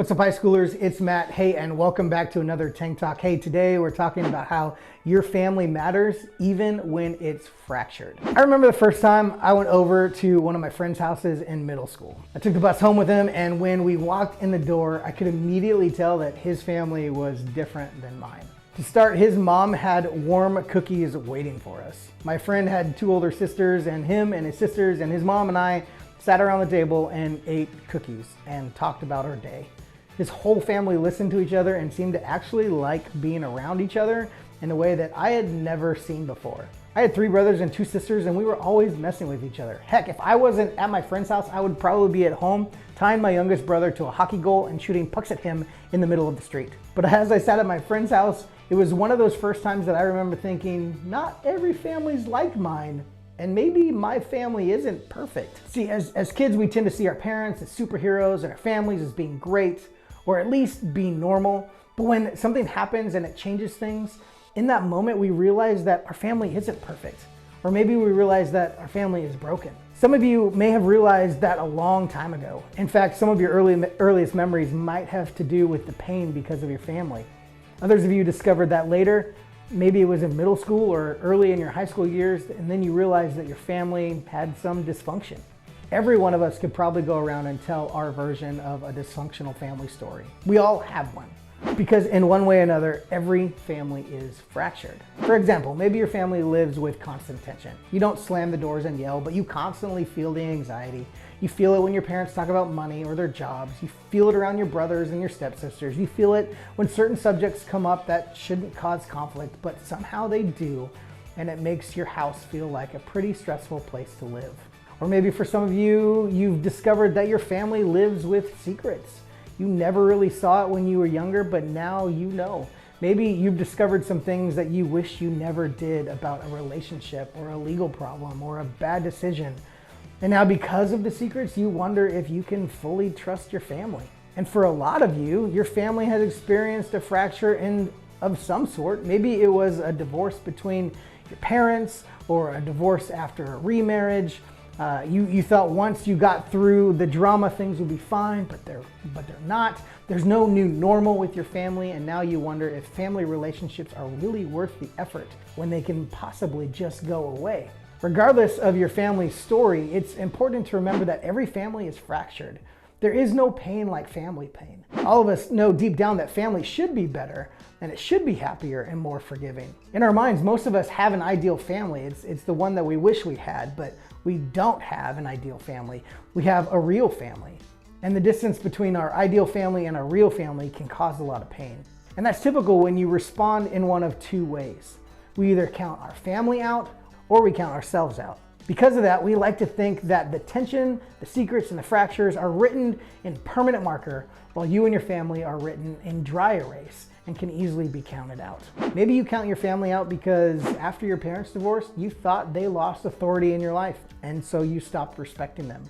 What's up, high schoolers? It's Matt. Hey, and welcome back to another Tank Talk. Hey, today we're talking about how your family matters even when it's fractured. I remember the first time I went over to one of my friend's houses in middle school. I took the bus home with him, and when we walked in the door, I could immediately tell that his family was different than mine. To start, his mom had warm cookies waiting for us. My friend had two older sisters, and him and his sisters and his mom and I sat around the table and ate cookies and talked about our day. His whole family listened to each other and seemed to actually like being around each other in a way that I had never seen before. I had three brothers and two sisters, and we were always messing with each other. Heck, if I wasn't at my friend's house, I would probably be at home tying my youngest brother to a hockey goal and shooting pucks at him in the middle of the street. But as I sat at my friend's house, it was one of those first times that I remember thinking, not every family's like mine. And maybe my family isn't perfect. See, as kids, we tend to see our parents as superheroes and our families as being great, or at least being normal. But when something happens and it changes things, in that moment we realize that our family isn't perfect. Or maybe we realize that our family is broken. Some of you may have realized that a long time ago. In fact, some of your earliest memories might have to do with the pain because of your family. Others of you discovered that later. Maybe it was in middle school or early in your high school years, and then you realized that your family had some dysfunction. Every one of us could probably go around and tell our version of a dysfunctional family story. We all have one, because in one way or another, every family is fractured. For example, maybe your family lives with constant tension. You don't slam the doors and yell, but you constantly feel the anxiety. You feel it when your parents talk about money or their jobs. You feel it around your brothers and your stepsisters. You feel it when certain subjects come up that shouldn't cause conflict, but somehow they do, and it makes your house feel like a pretty stressful place to live. Or maybe for some of you, you've discovered that your family lives with secrets. You never really saw it when you were younger, but now you know. Maybe you've discovered some things that you wish you never did about a relationship or a legal problem or a bad decision. And now because of the secrets, you wonder if you can fully trust your family. And for a lot of you, your family has experienced a fracture of some sort. Maybe it was a divorce between your parents or a divorce after a remarriage. You thought once you got through the drama, things would be fine, but they're not. There's no new normal with your family, and now you wonder if family relationships are really worth the effort when they can possibly just go away. Regardless of your family's story, it's important to remember that every family is fractured. There is no pain like family pain. All of us know deep down that family should be better, and it should be happier and more forgiving. In our minds, most of us have an ideal family. It's the one that we wish we had, but we don't have an ideal family. We have a real family. And the distance between our ideal family and our real family can cause a lot of pain. And that's typical when you respond in one of two ways. We either count our family out or we count ourselves out. Because of that, we like to think that the tension, the secrets, and the fractures are written in permanent marker, while you and your family are written in dry erase and can easily be counted out. Maybe you count your family out because after your parents divorced, you thought they lost authority in your life, and so you stopped respecting them.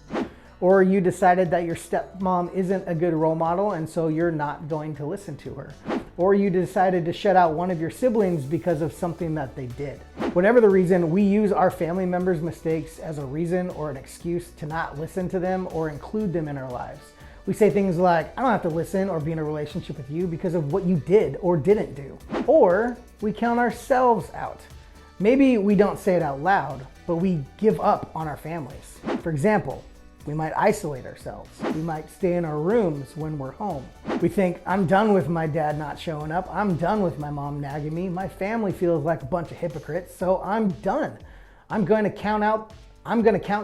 Or you decided that your stepmom isn't a good role model, and so you're not going to listen to her. Or you decided to shut out one of your siblings because of something that they did. Whatever the reason, we use our family members' mistakes as a reason or an excuse to not listen to them or include them in our lives. We say things like, I don't have to listen or be in a relationship with you because of what you did or didn't do. Or we count ourselves out. Maybe we don't say it out loud, but we give up on our families. For example, we might isolate ourselves. We might stay in our rooms when we're home. We think, I'm done with my dad not showing up. I'm done with my mom nagging me. My family feels like a bunch of hypocrites, so I'm done. I'm going to count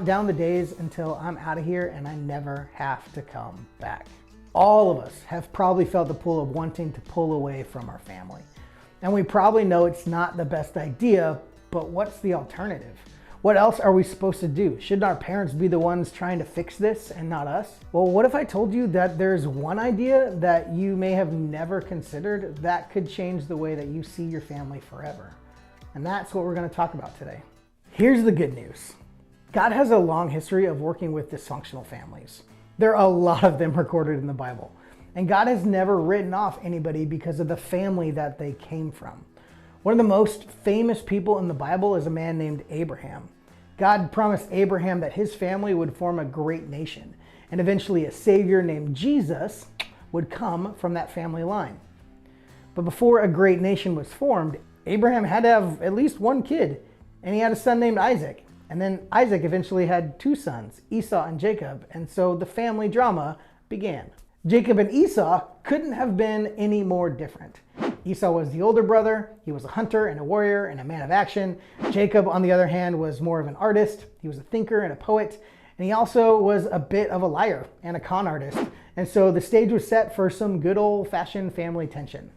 down the days until I'm out of here and I never have to come back. All of us have probably felt the pull of wanting to pull away from our family. And we probably know it's not the best idea, but what's the alternative? What else are we supposed to do? Shouldn't our parents be the ones trying to fix this and not us? Well, what if I told you that there's one idea that you may have never considered that could change the way that you see your family forever? And that's what we're going to talk about today. Here's the good news. God has a long history of working with dysfunctional families. There are a lot of them recorded in the Bible. And God has never written off anybody because of the family that they came from. One of the most famous people in the Bible is a man named Abraham. God promised Abraham that his family would form a great nation, and eventually a savior named Jesus would come from that family line. But before a great nation was formed, Abraham had to have at least one kid, and he had a son named Isaac. And then Isaac eventually had two sons, Esau and Jacob, and so the family drama began. Jacob and Esau couldn't have been any more different. Esau was the older brother. He was a hunter and a warrior and a man of action. Jacob, on the other hand, was more of an artist. He was a thinker and a poet, and he also was a bit of a liar and a con artist. And so the stage was set for some good old-fashioned family tension.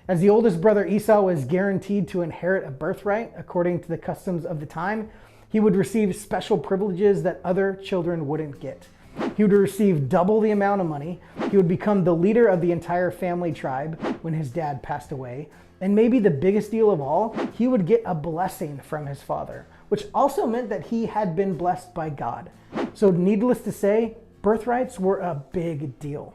As the oldest brother, Esau was guaranteed to inherit a birthright according to the customs of the time. He would receive special privileges that other children wouldn't get. He would receive double the amount of money. He would become the leader of the entire family tribe when his dad passed away. And maybe the biggest deal of all, he would get a blessing from his father, which also meant that he had been blessed by God. So needless to say, birthrights were a big deal.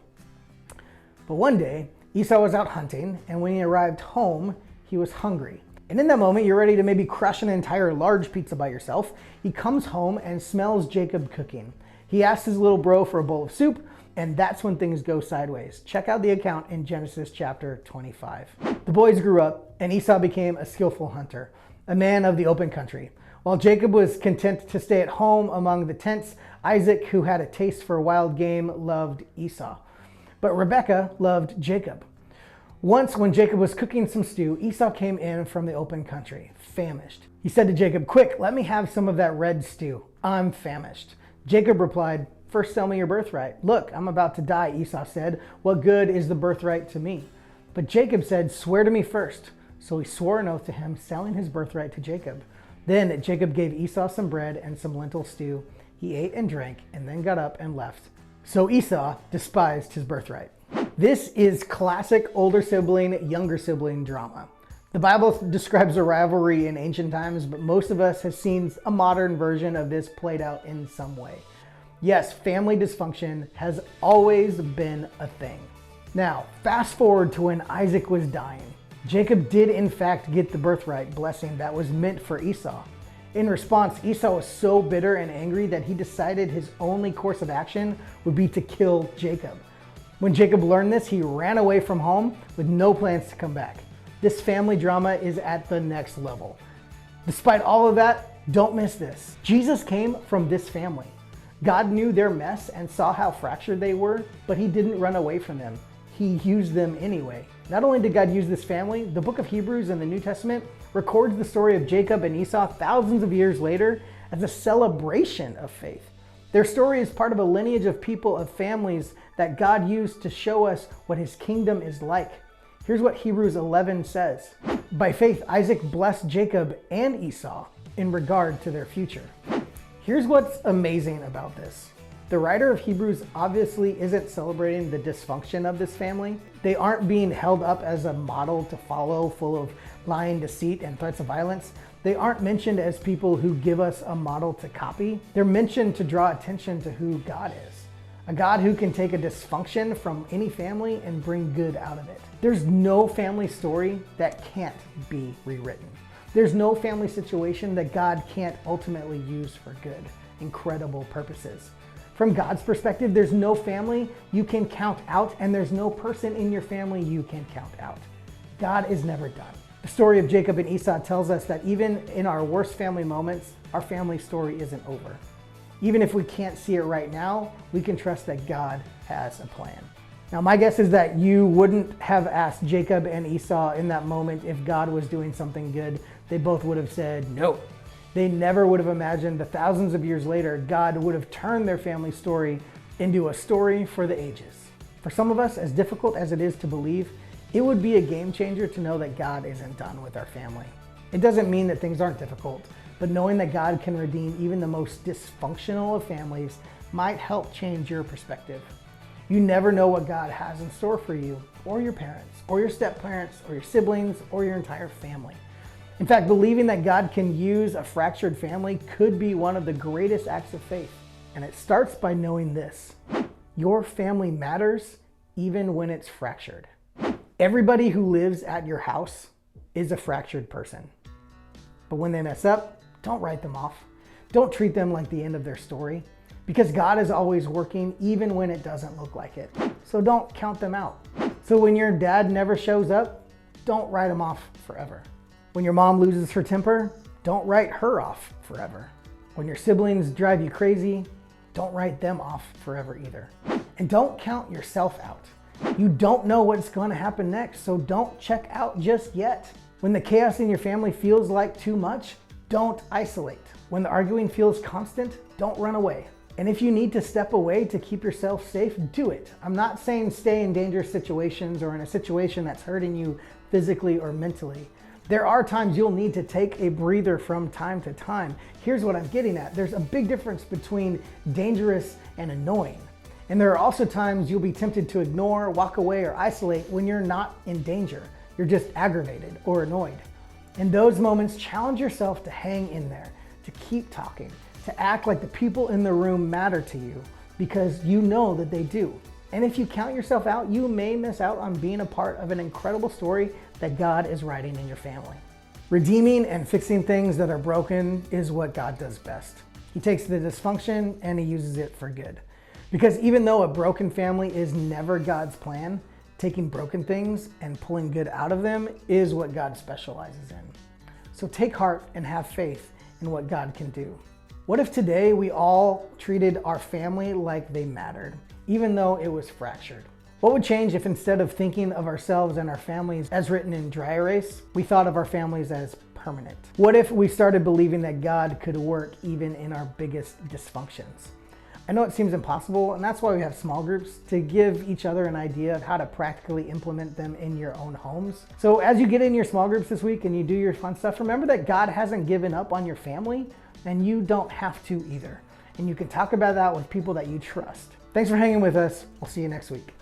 But one day, Esau was out hunting, and when he arrived home, he was hungry. And in that moment, you're ready to maybe crush an entire large pizza by yourself. He comes home and smells Jacob cooking. He asks his little bro for a bowl of soup, and that's when things go sideways. Check out the account in Genesis chapter 25. The boys grew up, and Esau became a skillful hunter, a man of the open country. While Jacob was content to stay at home among the tents, Isaac, who had a taste for wild game, loved Esau. But Rebekah loved Jacob. Once, when Jacob was cooking some stew, Esau came in from the open country, famished. He said to Jacob, "Quick, let me have some of that red stew. I'm famished." Jacob replied, "First sell me your birthright." "Look, I'm about to die," Esau said. "What good is the birthright to me?" But Jacob said, "Swear to me first." So he swore an oath to him, selling his birthright to Jacob. Then Jacob gave Esau some bread and some lentil stew. He ate and drank, and then got up and left. So Esau despised his birthright. This is classic older sibling, younger sibling drama. The Bible describes a rivalry in ancient times, but most of us have seen a modern version of this played out in some way. Yes, family dysfunction has always been a thing. Now, fast forward to when Isaac was dying. Jacob did in fact get the birthright blessing that was meant for Esau. In response, Esau was so bitter and angry that he decided his only course of action would be to kill Jacob. When Jacob learned this, he ran away from home with no plans to come back. This family drama is at the next level. Despite all of that, don't miss this. Jesus came from this family. God knew their mess and saw how fractured they were, but he didn't run away from them. He used them anyway. Not only did God use this family, the book of Hebrews in the New Testament records the story of Jacob and Esau thousands of years later as a celebration of faith. Their story is part of a lineage of people, of families that God used to show us what his kingdom is like. Here's what Hebrews 11 says. By faith, Isaac blessed Jacob and Esau in regard to their future. Here's what's amazing about this. The writer of Hebrews obviously isn't celebrating the dysfunction of this family. They aren't being held up as a model to follow, full of lying, deceit, and threats of violence. They aren't mentioned as people who give us a model to copy. They're mentioned to draw attention to who God is. A God who can take a dysfunction from any family and bring good out of it. There's no family story that can't be rewritten. There's no family situation that God can't ultimately use for good, incredible purposes. From God's perspective, there's no family you can count out, and there's no person in your family you can count out. God is never done. The story of Jacob and Esau tells us that even in our worst family moments, our family story isn't over. Even if we can't see it right now, we can trust that God has a plan. Now, my guess is that you wouldn't have asked Jacob and Esau in that moment if God was doing something good. They both would have said no. They never would have imagined that thousands of years later, God would have turned their family story into a story for the ages. For some of us, as difficult as it is to believe, it would be a game changer to know that God isn't done with our family. It doesn't mean that things aren't difficult, but knowing that God can redeem even the most dysfunctional of families might help change your perspective. You never know what God has in store for you, or your parents, or your step-parents, or your siblings, or your entire family. In fact, believing that God can use a fractured family could be one of the greatest acts of faith. And it starts by knowing this: your family matters even when it's fractured. Everybody who lives at your house is a fractured person. But when they mess up, don't write them off. Don't treat them like the end of their story, because God is always working even when it doesn't look like it. so don't count them out. So when your dad never shows up, don't write him off forever. When your mom loses her temper, don't write her off forever. When your siblings drive you crazy, don't write them off forever either. And don't count yourself out. You don't know what's going to happen next, so don't check out just yet. When the chaos in your family feels like too much, don't isolate. When the arguing feels constant, don't run away. And if you need to step away to keep yourself safe, do it. I'm not saying stay in dangerous situations or in a situation that's hurting you physically or mentally. There are times you'll need to take a breather from time to time. Here's what I'm getting at. There's a big difference between dangerous and annoying. And there are also times you'll be tempted to ignore, walk away, or isolate when you're not in danger. You're just aggravated or annoyed. In those moments, challenge yourself to hang in there, to keep talking, to act like the people in the room matter to you because you know that they do. And if you count yourself out, you may miss out on being a part of an incredible story that God is writing in your family. Redeeming and fixing things that are broken is what God does best. He takes the dysfunction and he uses it for good. Because even though a broken family is never God's plan, taking broken things and pulling good out of them is what God specializes in. So take heart and have faith in what God can do. What if today we all treated our family like they mattered, even though it was fractured? What would change if instead of thinking of ourselves and our families as written in dry erase, we thought of our families as permanent? What if we started believing that God could work even in our biggest dysfunctions? I know it seems impossible, and that's why we have small groups, to give each other an idea of how to practically implement them in your own homes. So as you get in your small groups this week and you do your fun stuff, remember that God hasn't given up on your family, and you don't have to either. And you can talk about that with people that you trust. Thanks for hanging with us. We'll see you next week.